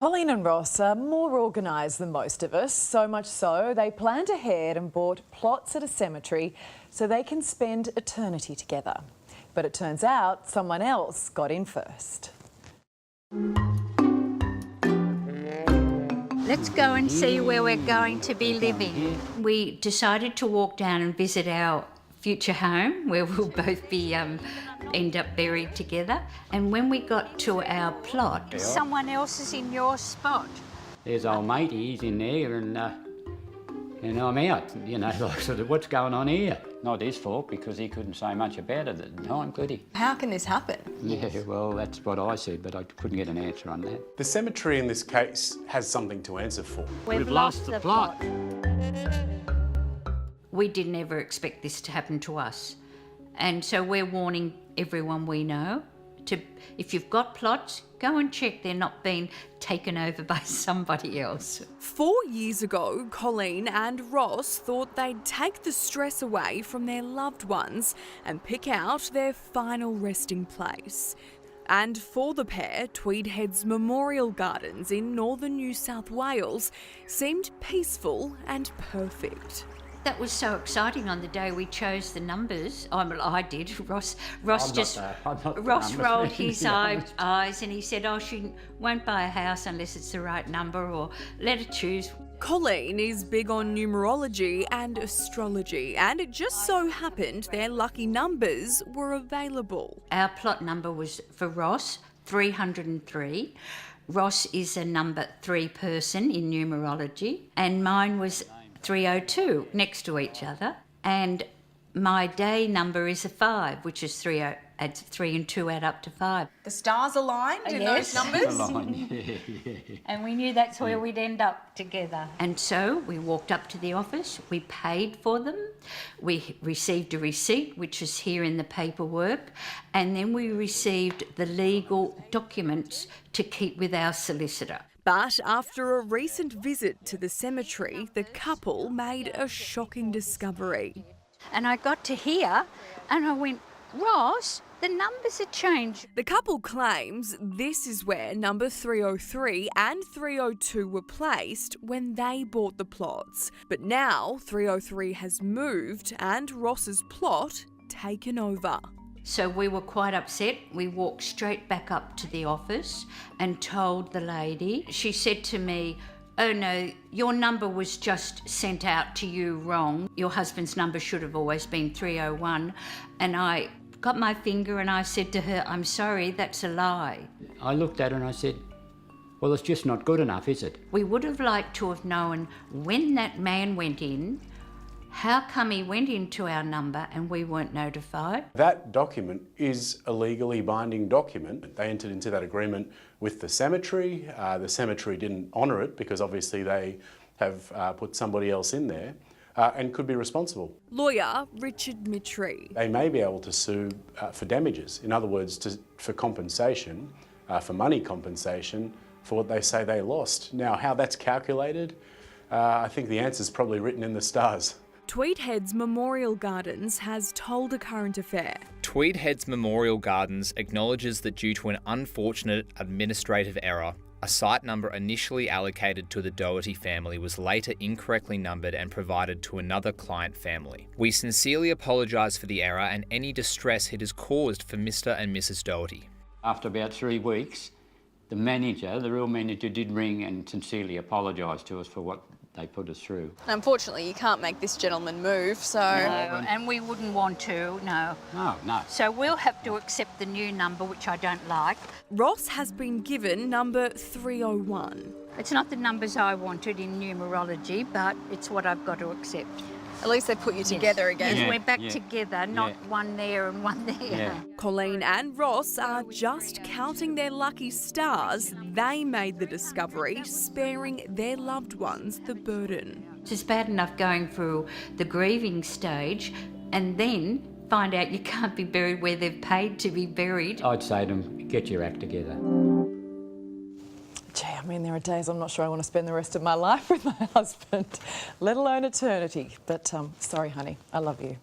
Pauline and Ross are more organised than most of us, so much so they planned ahead and bought plots at a cemetery so they can spend eternity together. But it turns out someone else got in first. Let's go and see where we're going to be living. We decided to walk down and visit our future home where we'll both be end up buried together. And when we got to our plot, someone else is in your spot. There's old matey, he's in there and I'm out, you know, like sort of what's going on here? Not his fault because he couldn't say much about it at the time, could he? How can this happen? Yeah, well, that's what I said, but I couldn't get an answer on that. The cemetery in this case has something to answer for. We've lost the plot. We didn't ever expect this to happen to us. And so we're warning everyone we know to, if you've got plots, go and check they're not being taken over by somebody else. 4 years ago, Colleen and Ross thought they'd take the stress away from their loved ones and pick out their final resting place. And for the pair, Tweed Heads Memorial Gardens in northern New South Wales seemed peaceful and perfect. That was so exciting on the day we chose the numbers. I did. Ross rolled his eyes and he said, "Oh, she won't buy a house unless it's the right number, or let her choose." Colleen is big on numerology and astrology, and it just so happened their lucky numbers were available. Our plot number was for Ross, 303. Ross is a number 3 person in numerology, and mine was 302, next to each other, and my day number is a 5, which is 3 and 2 add up to 5. The stars aligned in those numbers? And we knew that's where we'd end up together. And so we walked up to the office, we paid for them, we received a receipt, which is here in the paperwork, and then we received the legal documents to keep with our solicitor. But after a recent visit to the cemetery, the couple made a shocking discovery. And I got to here and I went, "Ross, the numbers have changed." The couple claims this is where number 303 and 302 were placed when they bought the plots. But now 303 has moved and Ross's plot taken over. So we were quite upset. We walked straight back up to the office and told the lady. She said to me, "Oh no, your number was just sent out to you wrong. Your husband's number should have always been 301. And I got my finger and I said to her, "I'm sorry, that's a lie." I looked at her and I said, well, it's just not good enough, is it? We would have liked to have known when that man went in, how come he went into our number and we weren't notified? That document is a legally binding document. They entered into that agreement with the cemetery. The cemetery didn't honour it because obviously they have put somebody else in there and could be responsible. Lawyer Richard Mitri. They may be able to sue for damages. In other words, for compensation, for money compensation for what they say they lost. Now, how that's calculated, I think the answer's probably written in the stars. Tweed Heads Memorial Gardens has told A Current Affair. Tweed Heads Memorial Gardens acknowledges that due to an unfortunate administrative error, a site number initially allocated to the Doherty family was later incorrectly numbered and provided to another client family. We sincerely apologise for the error and any distress it has caused for Mr. and Mrs. Doherty. After about 3 weeks, the manager, the real manager, did ring and sincerely apologise to us for what they put us through. Unfortunately, you can't make this gentleman move, so... No, and we wouldn't want to, no. No. So we'll have to accept the new number, which I don't like. Ross has been given number 301. It's not the numbers I wanted in numerology, but it's what I've got to accept. At least they put you together again. Yes, we're back together, not one there and one there. Yeah. Colleen and Ross are just counting their lucky stars. They made the discovery, sparing their loved ones the burden. It's bad enough going through the grieving stage and then find out you can't be buried where they've paid to be buried. I'd say to them, get your act together. Gee, I mean, there are days I'm not sure I want to spend the rest of my life with my husband, let alone eternity. But sorry, honey, I love you.